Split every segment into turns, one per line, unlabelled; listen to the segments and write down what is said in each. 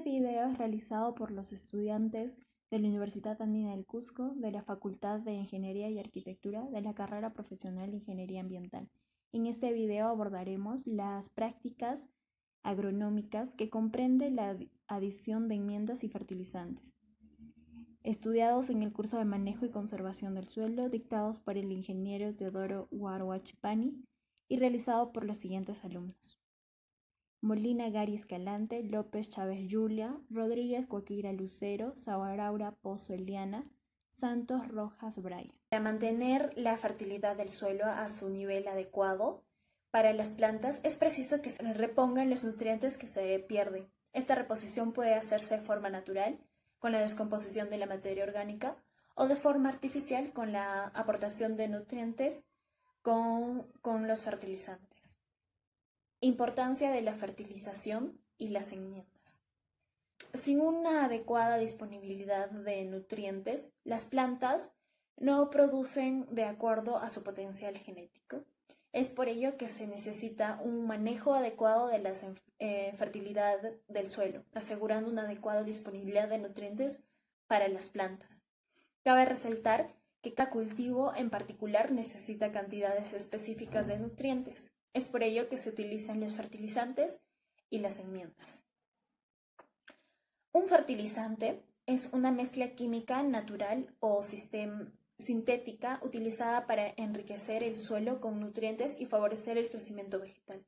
Este video es realizado por los estudiantes de la Universidad Andina del Cusco, de la Facultad de Ingeniería y Arquitectura, de la carrera profesional de Ingeniería Ambiental. En este video abordaremos las prácticas agronómicas que comprende la adición de enmiendas y fertilizantes, estudiados en el curso de Manejo y Conservación del Suelo, dictados por el ingeniero Teodoro Huarhuachipani y realizado por los siguientes alumnos: Molina Gary Escalante, López Chávez Julia, Rodríguez Coaquira Lucero, Sauraura Pozo Eliana, Santos Rojas Braya. Para mantener la fertilidad del suelo a su nivel adecuado para las plantas, es preciso que se repongan los nutrientes que se pierden. Esta reposición puede hacerse de forma natural, con la descomposición de la materia orgánica, o de forma artificial, con la aportación de nutrientes con los fertilizantes. Importancia de la fertilización y las enmiendas. Sin una adecuada disponibilidad de nutrientes, las plantas no producen de acuerdo a su potencial genético. Es por ello que se necesita un manejo adecuado de la fertilidad del suelo, asegurando una adecuada disponibilidad de nutrientes para las plantas. Cabe resaltar que cada cultivo en particular necesita cantidades específicas de nutrientes. Es por ello que se utilizan los fertilizantes y las enmiendas. Un fertilizante es una mezcla química natural o sintética utilizada para enriquecer el suelo con nutrientes y favorecer el crecimiento vegetal,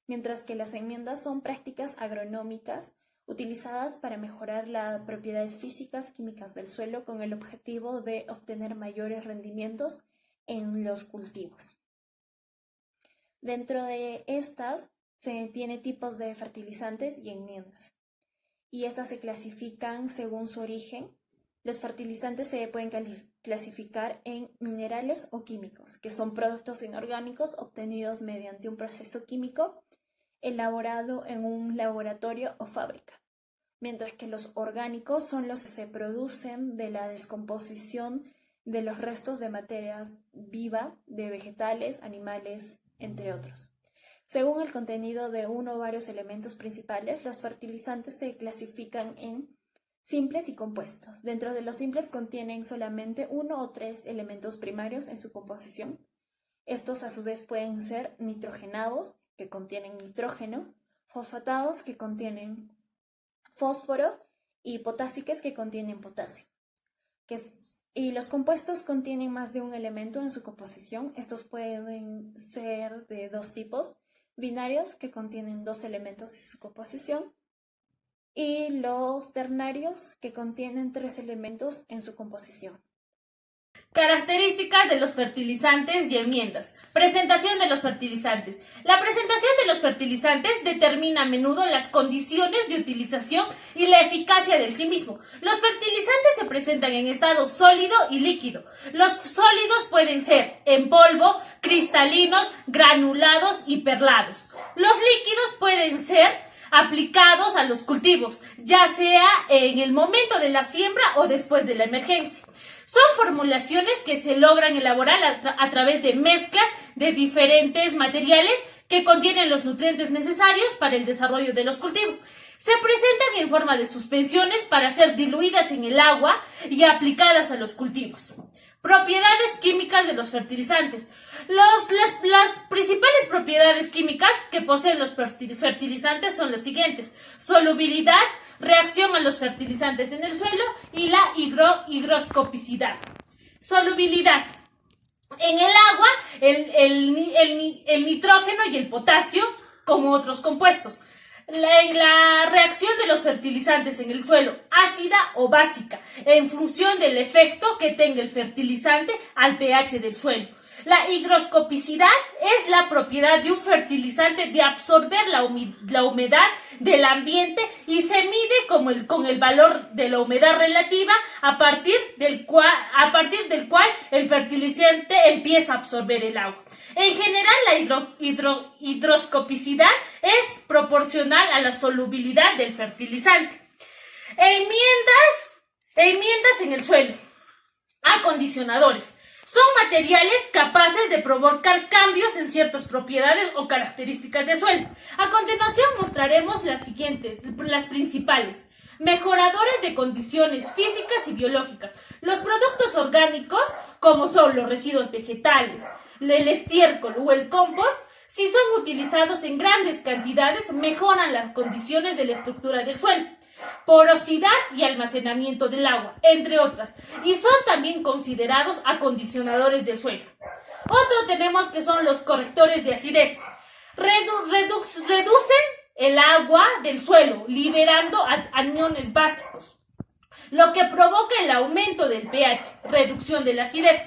mientras que las enmiendas son prácticas agronómicas utilizadas para mejorar las propiedades físicas, químicas del suelo con el objetivo de obtener mayores rendimientos en los cultivos. Dentro de estas se tiene tipos de fertilizantes y enmiendas, y estas se clasifican según su origen. Los fertilizantes se pueden clasificar en minerales o químicos, que son productos inorgánicos obtenidos mediante un proceso químico elaborado en un laboratorio o fábrica, mientras que los orgánicos son los que se producen de la descomposición de los restos de materia viva de vegetales, animales, entre otros. Según el contenido de uno o varios elementos principales, los fertilizantes se clasifican en simples y compuestos. Dentro de los simples contienen solamente uno o tres elementos primarios en su composición. Estos a su vez pueden ser nitrogenados, que contienen nitrógeno, fosfatados, que contienen fósforo, y potásicos, que contienen potasio. Y los compuestos contienen más de un elemento en su composición. Estos pueden ser de dos tipos: binarios, que contienen dos elementos en su composición, y los ternarios, que contienen tres elementos en su composición.
Características de los fertilizantes y enmiendas. Presentación de los fertilizantes. La presentación de los fertilizantes determina a menudo las condiciones de utilización y la eficacia del sí mismo. Los fertilizantes se presentan en estado sólido y líquido. Los sólidos pueden ser en polvo, cristalinos, granulados y perlados. Los líquidos pueden ser aplicados a los cultivos, ya sea en el momento de la siembra o después de la emergencia. Son formulaciones que se logran elaborar a través de mezclas de diferentes materiales que contienen los nutrientes necesarios para el desarrollo de los cultivos. Se presentan en forma de suspensiones para ser diluidas en el agua y aplicadas a los cultivos. Propiedades químicas de los fertilizantes. Las principales propiedades químicas que poseen los fertilizantes son las siguientes: solubilidad, reacción a los fertilizantes en el suelo y la higroscopicidad. Solubilidad. En el agua, el nitrógeno y el potasio, como otros compuestos. La reacción de los fertilizantes en el suelo, ácida o básica, en función del efecto que tenga el fertilizante al pH del suelo. La higroscopicidad es la propiedad de un fertilizante de absorber la humedad del ambiente y se mide con el valor de la humedad relativa a partir del cual el fertilizante empieza a absorber el agua. En general, la higroscopicidad es proporcional a la solubilidad del fertilizante. Enmiendas en el suelo. Acondicionadores. Son materiales capaces de provocar cambios en ciertas propiedades o características del suelo. A continuación mostraremos las principales. mejoradores de condiciones físicas y biológicas. Los productos orgánicos, como son los residuos vegetales, el estiércol o el compost, si son utilizados en grandes cantidades, mejoran las condiciones de la estructura del suelo, porosidad y almacenamiento del agua, entre otras, y son también considerados acondicionadores del suelo. Otro tenemos que son los correctores de acidez. Reducen el agua del suelo, liberando aniones básicos, lo que provoca el aumento del pH, reducción de la acidez.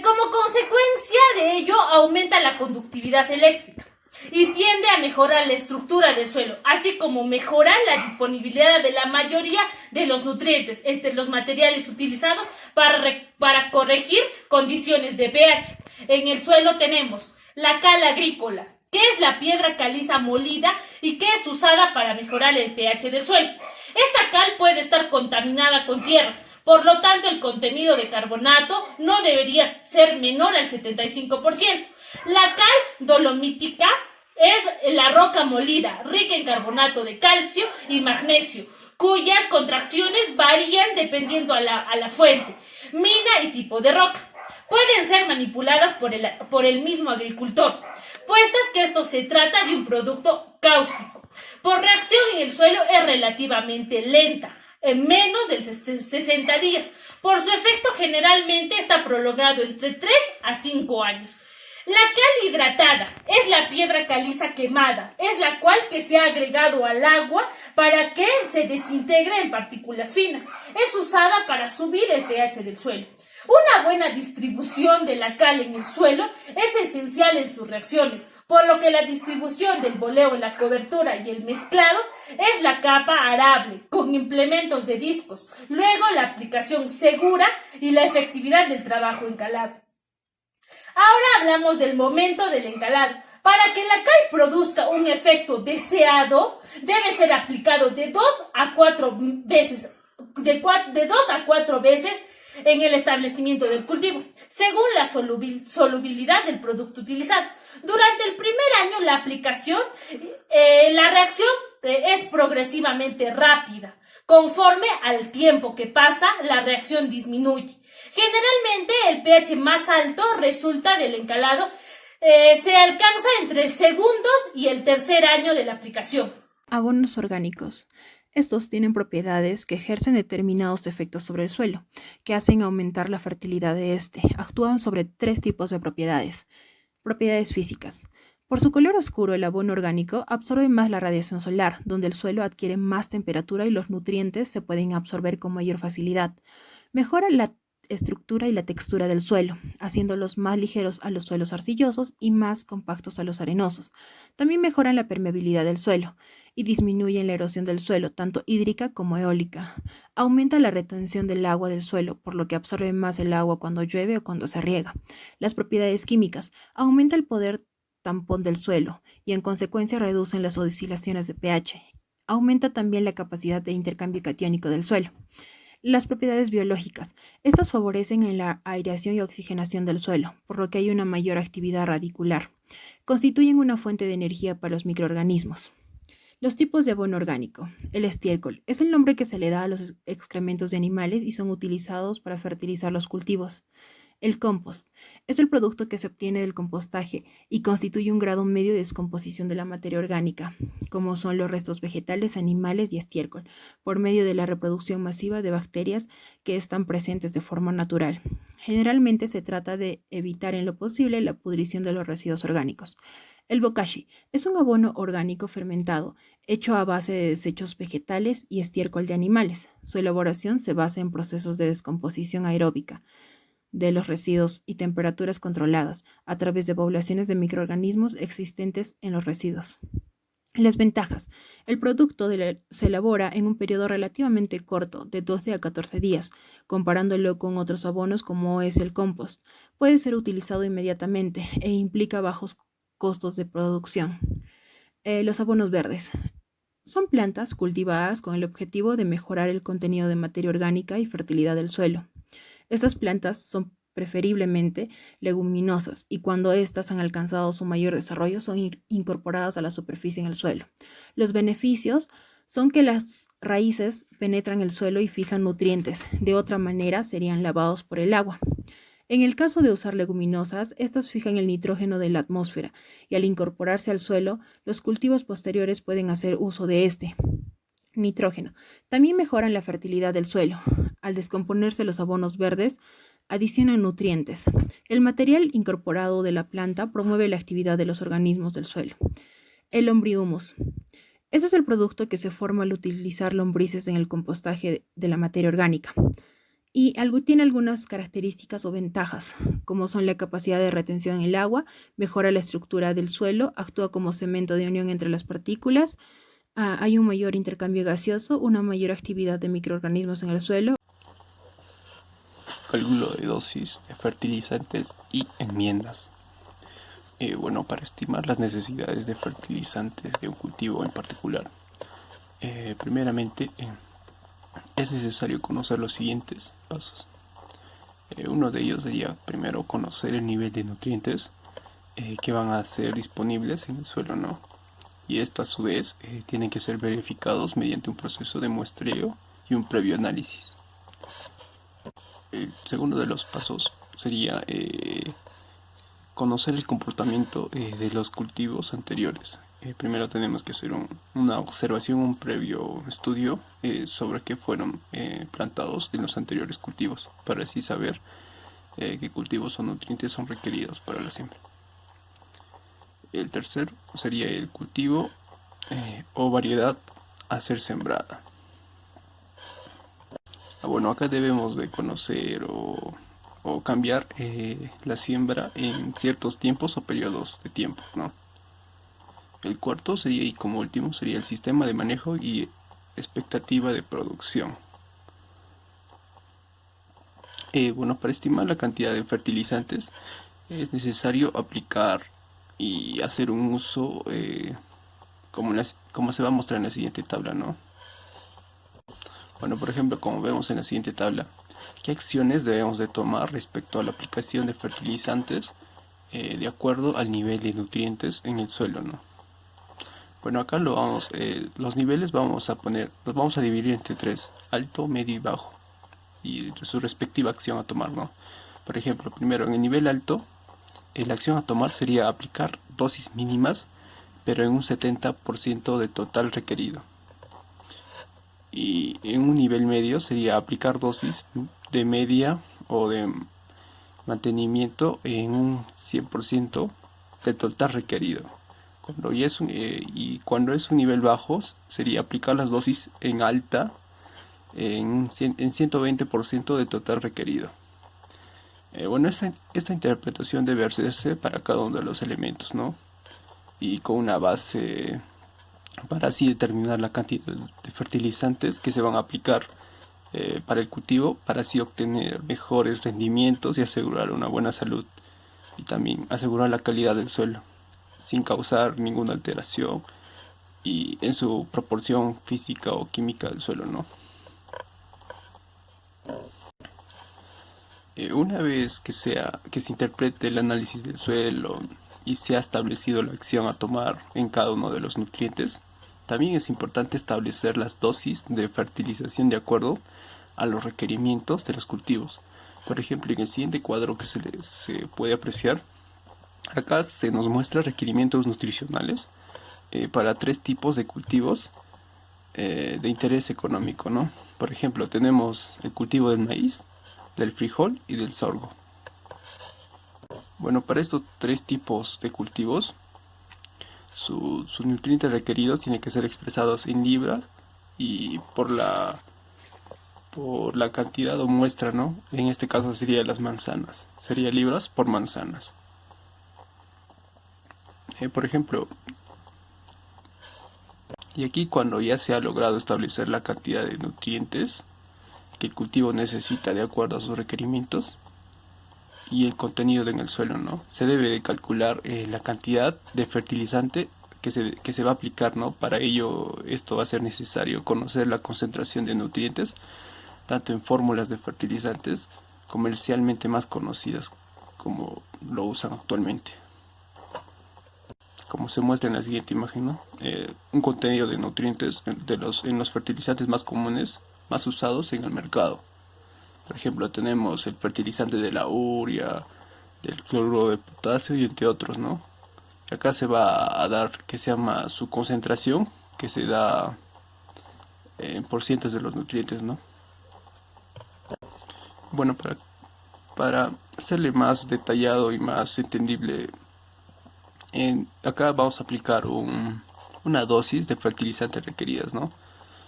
Como consecuencia de ello, aumenta la conductividad eléctrica y tiende a mejorar la estructura del suelo, así como mejorar la disponibilidad de la mayoría de los nutrientes, los materiales utilizados para corregir condiciones de pH. En el suelo tenemos la cal agrícola, que es la piedra caliza molida y que es usada para mejorar el pH del suelo. Esta cal puede estar contaminada con tierra, por lo tanto el contenido de carbonato no debería ser menor al 75%. La cal dolomítica es la roca molida, rica en carbonato de calcio y magnesio, cuyas contracciones varían dependiendo a la fuente, mina y tipo de roca. Pueden ser manipuladas por el mismo agricultor, puesto que esto se trata de un producto cáustico. Por reacción en el suelo es relativamente lenta, en menos de 60 días. Por su efecto generalmente está prolongado entre 3 a 5 años. La cal hidratada es la piedra caliza quemada, es la cual que se ha agregado al agua para que se desintegre en partículas finas. Es usada para subir el pH del suelo. Una buena distribución de la cal en el suelo es esencial en sus reacciones, por lo que la distribución del boleo en la cobertura y el mezclado es la capa arable, con implementos de discos, luego la aplicación segura y la efectividad del trabajo encalado. Ahora hablamos del momento del encalado. Para que la cal produzca un efecto deseado, debe ser aplicado de 2 a 4 veces en el establecimiento del cultivo, según la solubilidad del producto utilizado. Durante el primer año, la aplicación, la reacción es progresivamente rápida. Conforme al tiempo que pasa, la reacción disminuye. Generalmente, el pH más alto resulta del encalado se alcanza entre el segundo y el tercer año de la aplicación.
Abonos orgánicos. Estos tienen propiedades que ejercen determinados efectos sobre el suelo, que hacen aumentar la fertilidad de este. Actúan sobre 3 tipos de propiedades. Propiedades físicas. Por su color oscuro, el abono orgánico absorbe más la radiación solar, donde el suelo adquiere más temperatura y los nutrientes se pueden absorber con mayor facilidad. Mejora la estructura y la textura del suelo, haciéndolos más ligeros a los suelos arcillosos y más compactos a los arenosos. También mejoran la permeabilidad del suelo y disminuyen la erosión del suelo, tanto hídrica como eólica. Aumenta la retención del agua del suelo, por lo que absorbe más el agua cuando llueve o cuando se riega. Las propiedades químicas. Aumenta el poder tampón del suelo y en consecuencia reducen las oscilaciones de pH. Aumenta también la capacidad de intercambio catiónico del suelo. Las propiedades biológicas. Estas favorecen en la aireación y oxigenación del suelo, por lo que hay una mayor actividad radicular. Constituyen una fuente de energía para los microorganismos. Los tipos de abono orgánico. El estiércol es el nombre que se le da a los excrementos de animales y son utilizados para fertilizar los cultivos. El compost es el producto que se obtiene del compostaje y constituye un grado medio de descomposición de la materia orgánica, como son los restos vegetales, animales y estiércol, por medio de la reproducción masiva de bacterias que están presentes de forma natural. Generalmente se trata de evitar en lo posible la pudrición de los residuos orgánicos. El bokashi es un abono orgánico fermentado, hecho a base de desechos vegetales y estiércol de animales. Su elaboración se basa en procesos de descomposición aeróbica de los residuos y temperaturas controladas a través de poblaciones de microorganismos existentes en los residuos. Las ventajas. El producto se elabora en un periodo relativamente corto, de 12 a 14 días, comparándolo con otros abonos como es el compost. Puede ser utilizado inmediatamente e implica bajos costos de producción. Los abonos verdes. Son plantas cultivadas con el objetivo de mejorar el contenido de materia orgánica y fertilidad del suelo. Estas plantas son preferiblemente leguminosas y cuando éstas han alcanzado su mayor desarrollo son incorporadas a la superficie en el suelo. Los beneficios son que las raíces penetran el suelo y fijan nutrientes, de otra manera serían lavados por el agua. En el caso de usar leguminosas, estas fijan el nitrógeno de la atmósfera y al incorporarse al suelo, los cultivos posteriores pueden hacer uso de este nitrógeno. También mejoran la fertilidad del suelo. Al descomponerse los abonos verdes, adicionan nutrientes. El material incorporado de la planta promueve la actividad de los organismos del suelo. El lombrihumus. Este es el producto que se forma al utilizar lombrices en el compostaje de la materia orgánica. Y tiene algunas características o ventajas, como son la capacidad de retención en el agua, mejora la estructura del suelo, actúa como cemento de unión entre las partículas, hay un mayor intercambio gaseoso, una mayor actividad de microorganismos en el suelo.
Cálculo de dosis de fertilizantes y enmiendas. Para estimar las necesidades de fertilizantes de un cultivo en particular, primeramente es necesario conocer los siguientes pasos. Uno de ellos sería primero conocer el nivel de nutrientes que van a ser disponibles en el suelo, ¿no? Y esto a su vez tienen que ser verificados mediante un proceso de muestreo y un previo análisis. El segundo de los pasos sería conocer el comportamiento de los cultivos anteriores. Primero tenemos que hacer una observación, un previo estudio sobre qué fueron plantados en los anteriores cultivos, para así saber qué cultivos o nutrientes son requeridos para la siembra. El tercero sería el cultivo o variedad a ser sembrada. Acá debemos de conocer o cambiar la siembra en ciertos tiempos o periodos de tiempo, ¿no? El cuarto sería, y como último, sería el sistema de manejo y expectativa de producción. Para estimar la cantidad de fertilizantes es necesario aplicar y hacer un uso como se va a mostrar en la siguiente tabla, ¿no? Por ejemplo, como vemos en la siguiente tabla, ¿qué acciones debemos de tomar respecto a la aplicación de fertilizantes de acuerdo al nivel de nutrientes en el suelo, ¿no? Acá los niveles los vamos a dividir entre tres: alto, medio y bajo, y su respectiva acción a tomar, ¿no? Por ejemplo, primero en el nivel alto, la acción a tomar sería aplicar dosis mínimas, pero en un 70% del total requerido. Y en un nivel medio sería aplicar dosis de media o de mantenimiento en un 100% del total requerido. Cuando es un nivel bajo, sería aplicar las dosis en alta en 120% del total requerido. Esta interpretación debe hacerse para cada uno de los elementos, ¿no? Y con una base para así determinar la cantidad de fertilizantes que se van a aplicar para el cultivo, para así obtener mejores rendimientos y asegurar una buena salud, y también asegurar la calidad del suelo sin causar ninguna alteración y en su proporción física o química del suelo, ¿no? Una vez que se interprete el análisis del suelo y se ha establecido la acción a tomar en cada uno de los nutrientes, también es importante establecer las dosis de fertilización de acuerdo a los requerimientos de los cultivos. Por ejemplo, en el siguiente cuadro que se puede apreciar, acá se nos muestra requerimientos nutricionales para tres tipos de cultivos de interés económico, ¿no? Por ejemplo, tenemos el cultivo del maíz, del frijol y del sorgo. Para estos tres tipos de cultivos, sus nutrientes requeridos tienen que ser expresados en libras y por la cantidad o muestra, ¿no? En este caso sería las manzanas, sería libras por manzanas. Por ejemplo, y aquí cuando ya se ha logrado establecer la cantidad de nutrientes que el cultivo necesita de acuerdo a sus requerimientos y el contenido en el suelo, ¿no? Se debe de calcular la cantidad de fertilizante que se va a aplicar, ¿no? Para ello, esto va a ser necesario conocer la concentración de nutrientes, tanto en fórmulas de fertilizantes comercialmente más conocidas como lo usan actualmente. como se muestra en la siguiente imagen, ¿no? Un contenido de nutrientes en los fertilizantes más comunes, más usados en el mercado. Por ejemplo, tenemos el fertilizante de la urea, del cloruro de potasio y entre otros, ¿no? Acá se va a dar que se llama su concentración, que se da en porcientos de los nutrientes, ¿no? Bueno, para hacerle más detallado y más entendible, acá vamos a aplicar una dosis de fertilizantes requeridas, ¿no?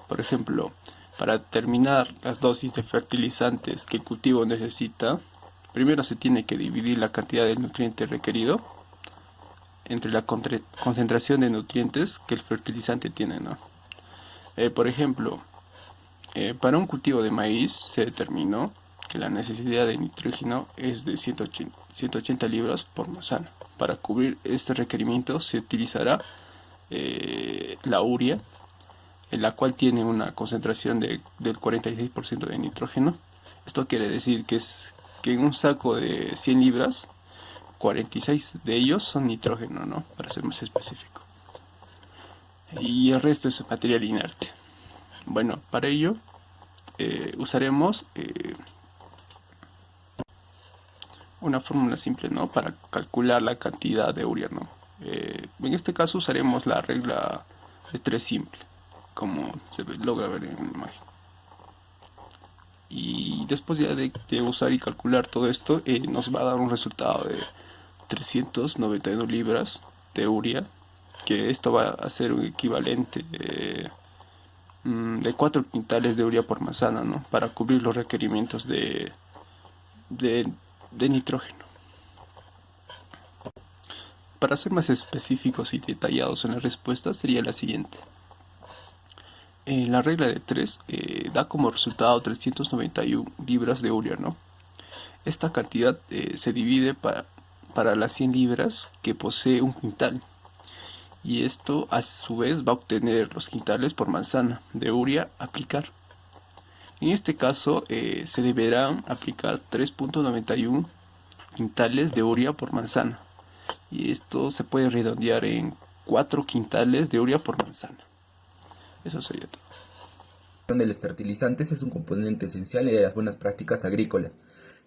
Por ejemplo, para determinar las dosis de fertilizantes que el cultivo necesita, primero se tiene que dividir la cantidad de nutriente requerido entre la concentración de nutrientes que el fertilizante tiene, ¿no? Por ejemplo, para un cultivo de maíz se determinó que la necesidad de nitrógeno es de 180 libras por manzana. Para cubrir este requerimiento se utilizará la urea, en la cual tiene una concentración del 46% de nitrógeno. Esto quiere decir que en un saco de 100 libras, 46 de ellos son nitrógeno, ¿no? Para ser más específico. Y el resto es material inerte. Bueno, para ello usaremos una fórmula simple, ¿no? Para calcular la cantidad de urea, ¿no? En este caso usaremos la regla de 3 simple, como se logra ver en la imagen. Y después ya de usar y calcular todo esto, nos va a dar un resultado de 391 libras de urea, que esto va a ser un equivalente de 4 quintales de urea por manzana, ¿no? Para cubrir los requerimientos de nitrógeno. Para ser más específicos y detallados en la respuesta sería la siguiente. La regla de 3 da como resultado 391 libras de urea, ¿no? Esta cantidad se divide para las 100 libras que posee un quintal. Y esto a su vez va a obtener los quintales por manzana de urea a aplicar. En este caso se deberán aplicar 3.91 quintales de urea por manzana. Y esto se puede redondear en 4 quintales de urea por manzana. Eso sería todo.
De los fertilizantes es un componente esencial de las buenas prácticas agrícolas.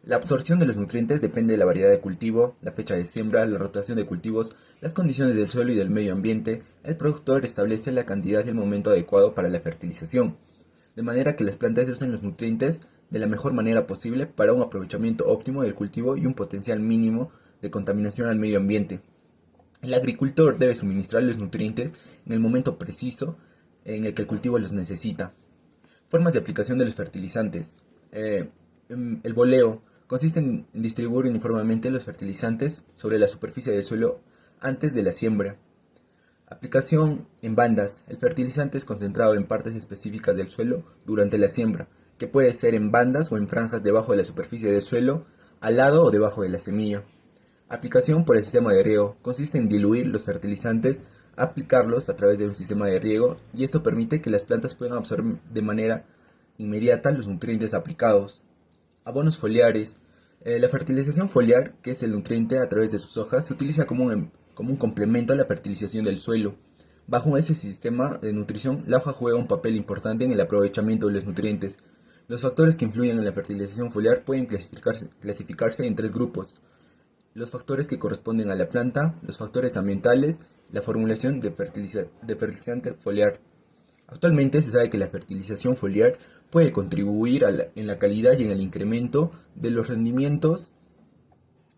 La absorción de los nutrientes depende de la variedad de cultivo, la fecha de siembra, la rotación de cultivos, las condiciones del suelo y del medio ambiente. El productor establece la cantidad y el momento adecuado para la fertilización, de manera que las plantas usen los nutrientes de la mejor manera posible para un aprovechamiento óptimo del cultivo y un potencial mínimo de contaminación al medio ambiente. El agricultor debe suministrar los nutrientes en el momento preciso en el que el cultivo los necesita. Formas de aplicación de los fertilizantes. El boleo consiste en distribuir uniformemente los fertilizantes sobre la superficie del suelo antes de la siembra. Aplicación en bandas. El fertilizante es concentrado en partes específicas del suelo durante la siembra, que puede ser en bandas o en franjas debajo de la superficie del suelo, al lado o debajo de la semilla. Aplicación por el sistema de riego. Consiste en diluir los fertilizantes, aplicarlos a través de un sistema de riego, y esto permite que las plantas puedan absorber de manera inmediata los nutrientes aplicados. Abonos foliares. La fertilización foliar, que es el nutriente a través de sus hojas, se utiliza como un complemento a la fertilización del suelo. Bajo ese sistema de nutrición, la hoja juega un papel importante en el aprovechamiento de los nutrientes. Los factores que influyen en la fertilización foliar pueden clasificarse en 3 grupos. Los factores que corresponden a la planta, los factores ambientales, la formulación de fertilizante foliar. Actualmente se sabe que la fertilización foliar puede contribuir en la calidad y en el incremento de los rendimientos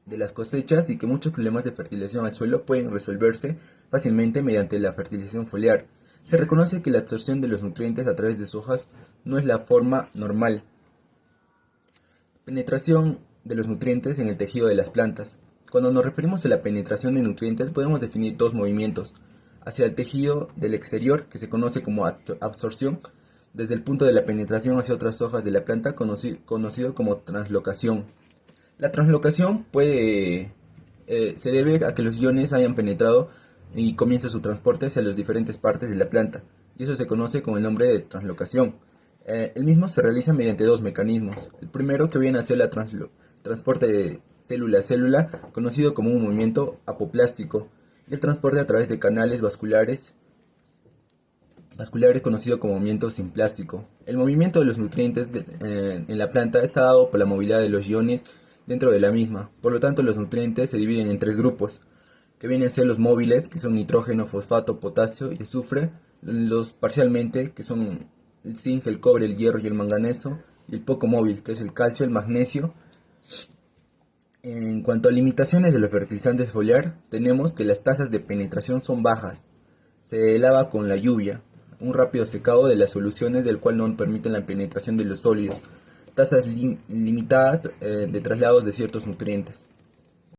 de las cosechas, y que muchos problemas de fertilización al suelo pueden resolverse fácilmente mediante la fertilización foliar. Se reconoce que la absorción de los nutrientes a través de sus hojas no es la forma normal. Penetración de los nutrientes en el tejido de las plantas. Cuando nos referimos a la penetración de nutrientes, podemos definir 2 movimientos: hacia el tejido del exterior, que se conoce como absorción, desde el punto de la penetración hacia otras hojas de la planta, conocido como translocación. La translocación se debe a que los iones hayan penetrado y comienza su transporte hacia las diferentes partes de la planta, y eso se conoce con el nombre de translocación. El mismo se realiza mediante 2 mecanismos. El primero, que viene a ser el transporte de célula a célula, conocido como un movimiento apoplástico, y el transporte a través de canales vasculares conocido como movimiento simplástico. El movimiento de los nutrientes en la planta está dado por la movilidad de los iones dentro de la misma. Por lo tanto, los nutrientes se dividen en tres grupos, que vienen a ser los móviles, que son nitrógeno, fosfato, potasio y azufre, los parcialmente, que son el zinc, el cobre, el hierro y el manganeso, y el poco móvil, que es el calcio, el magnesio. En cuanto a limitaciones de los fertilizantes foliar, tenemos que las tasas de penetración son bajas. Se lava con la lluvia, un rápido secado de las soluciones del cual no permiten la penetración de los sólidos, tasas limitadas de traslados de ciertos nutrientes.